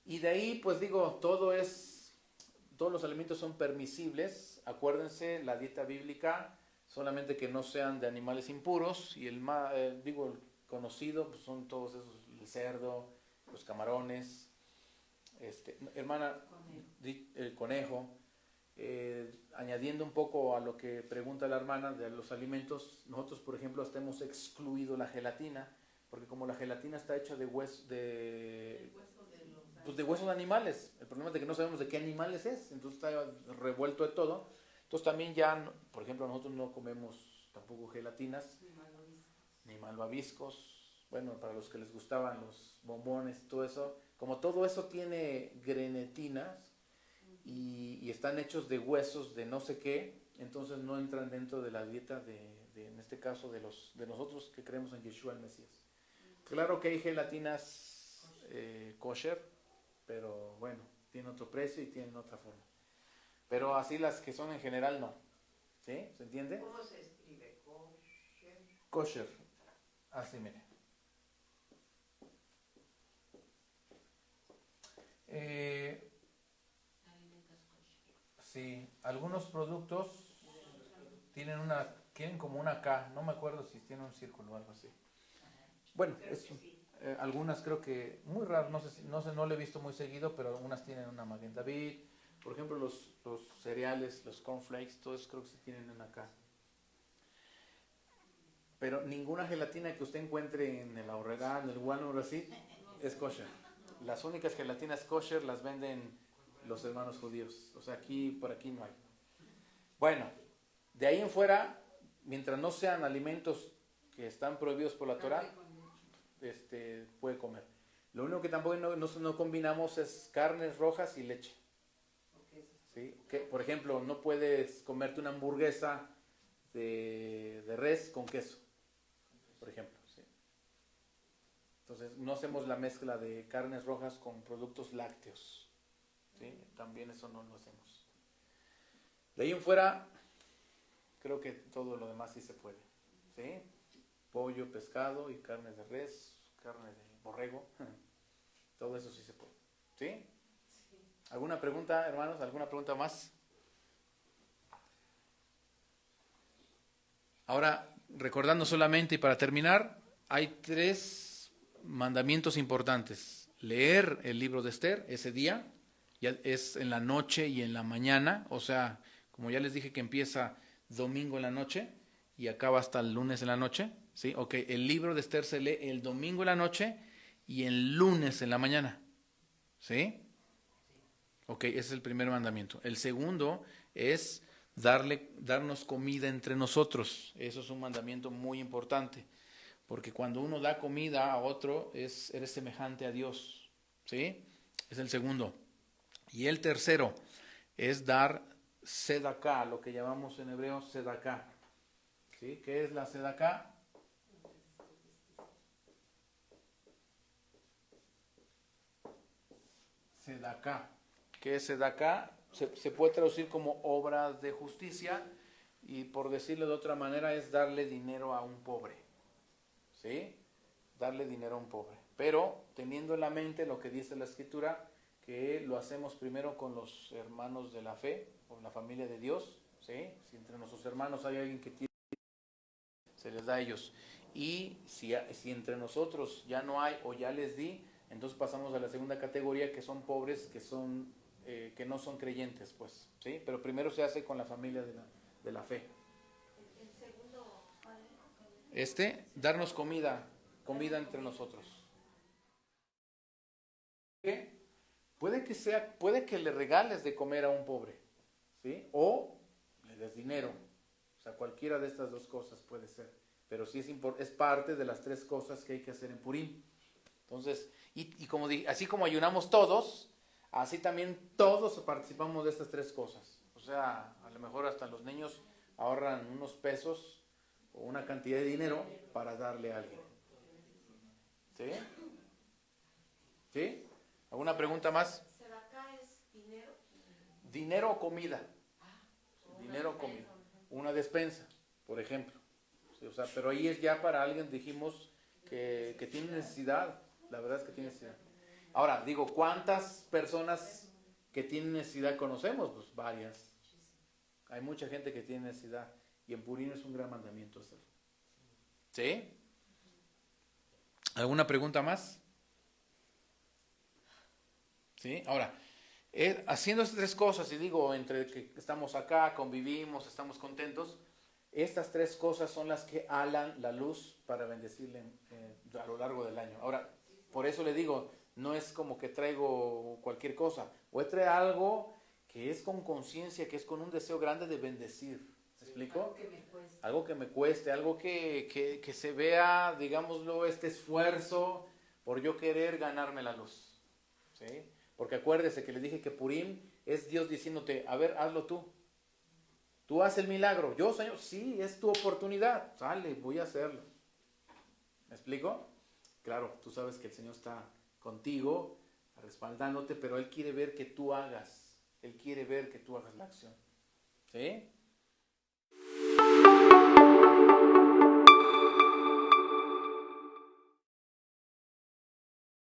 S1: Y de ahí, pues digo, todos los alimentos son permisibles. Acuérdense, la dieta bíblica, solamente que no sean de animales impuros. Y el conocido, pues son todos esos, el cerdo, los camarones, hermana, el conejo. Añadiendo un poco a lo que pregunta la hermana de los alimentos, nosotros, por ejemplo, hasta hemos excluido la gelatina, porque como la gelatina está hecha de huesos de animales. El problema es de que no sabemos de qué animales es, entonces está revuelto de todo. Entonces también ya, por ejemplo, nosotros no comemos tampoco gelatinas, ni malvaviscos. Bueno, para los que les gustaban los bombones y todo eso, como todo eso tiene grenetinas y están hechos de huesos de no sé qué, entonces no entran dentro de la dieta en este caso de nosotros que creemos en Yeshua el Mesías. Claro que hay gelatinas kosher, pero bueno, tienen otro precio y tienen otra forma. Pero así las que son en general no. ¿Sí? ¿Se entiende?
S2: ¿Cómo se escribe? Kosher.
S1: Kosher. Así, mire. Sí, algunos productos tienen como una K, no me acuerdo si tiene un círculo o algo así. Bueno, algunas creo que muy raras, no lo he visto muy seguido, pero algunas tienen una Magen David. Por ejemplo, los cereales, los cornflakes, todos creo que sí tienen una K. Pero ninguna gelatina que usted encuentre en el Aurrerá, en el Walmart así, es kosher. Las únicas gelatinas kosher las venden los hermanos judíos. O sea, por aquí no hay. Bueno, de ahí en fuera, mientras no sean alimentos que están prohibidos por la Torah, puede comer. Lo único que tampoco no combinamos es carnes rojas y leche. ¿Sí? Que, por ejemplo, no puedes comerte una hamburguesa de res con queso, por ejemplo. ¿Sí? Entonces, no hacemos la mezcla de carnes rojas con productos lácteos. ¿Sí? También eso no lo hacemos. De ahí en fuera, creo que todo lo demás sí se puede. ¿Sí? Pollo, pescado y carnes de res, carne de borrego. Todo eso sí se puede. ¿Sí? ¿Alguna pregunta, hermanos? ¿Alguna pregunta más? Ahora, recordando solamente y para terminar, hay 3 mandamientos importantes. Leer el libro de Esther ese día, ya es en la noche y en la mañana, o sea, como ya les dije que empieza domingo en la noche y acaba hasta el lunes en la noche, ¿sí? Ok, el libro de Esther se lee el domingo en la noche y el lunes en la mañana, ¿sí? Ok, ese es el primer mandamiento. El segundo es darnos comida entre nosotros. Eso es un mandamiento muy importante, porque cuando uno da comida a otro, eres semejante a Dios, ¿sí? Es el segundo. Y el tercero es dar sedaká, lo que llamamos en hebreo sedaká. ¿Sí? ¿Qué es la sedaká? Sedaká. ¿Qué es sedaká? Se puede traducir como obras de justicia y por decirlo de otra manera es darle dinero a un pobre. ¿Sí? Darle dinero a un pobre. Pero teniendo en la mente lo que dice la Escritura, que lo hacemos primero con los hermanos de la fe, con la familia de Dios. ¿Sí? Si entre nuestros hermanos hay alguien que tiene, se les da a ellos. Y si entre nosotros ya no hay o ya les di, entonces pasamos a la segunda categoría, que son pobres, que no son creyentes, pues, ¿sí? Pero primero se hace con la familia de la fe.
S2: El segundo,
S1: Darnos comida entre nosotros. ¿Qué? Puede que le regales de comer a un pobre, ¿sí? O le des dinero. O sea, cualquiera de estas 2 cosas puede ser. Pero sí es parte de las 3 cosas que hay que hacer en Purim. Entonces, y como así como ayunamos todos, así también todos participamos de estas 3 cosas. O sea, a lo mejor hasta los niños ahorran unos pesos o una cantidad de dinero para darle a alguien. ¿Sí? ¿Sí? ¿Alguna pregunta más?
S2: ¿Sedaká es dinero?
S1: Dinero o comida. Dinero o comida. Una despensa, por ejemplo. Sí, o sea, pero ahí es ya para alguien, dijimos, que tiene necesidad. La verdad es que tiene necesidad. Ahora, digo, ¿cuántas personas que tienen necesidad conocemos? Pues varias. Hay mucha gente que tiene necesidad. Y en Purim es un gran mandamiento hacerlo. ¿Sí? ¿Alguna pregunta más? ¿Sí? Ahora, haciendo estas 3 cosas, y digo, entre que estamos acá, convivimos, estamos contentos, estas 3 cosas son las que alan la luz para bendecirle a lo largo del año. Ahora, por eso le digo, no es como que traigo cualquier cosa, o trae algo que es con conciencia, que es con un deseo grande de bendecir. ¿Me explico? Algo que me cueste, algo que se vea, digámoslo, este esfuerzo por yo querer ganarme la luz. ¿Sí? Porque acuérdese que le dije que Purim es Dios diciéndote, a ver, hazlo tú. Tú haces el milagro. Yo, Señor, sí, es tu oportunidad. Sale, voy a hacerlo. ¿Me explico? Claro, tú sabes que el Señor está contigo, respaldándote, pero Él quiere ver que tú hagas. Él quiere ver que tú hagas la acción. ¿Sí?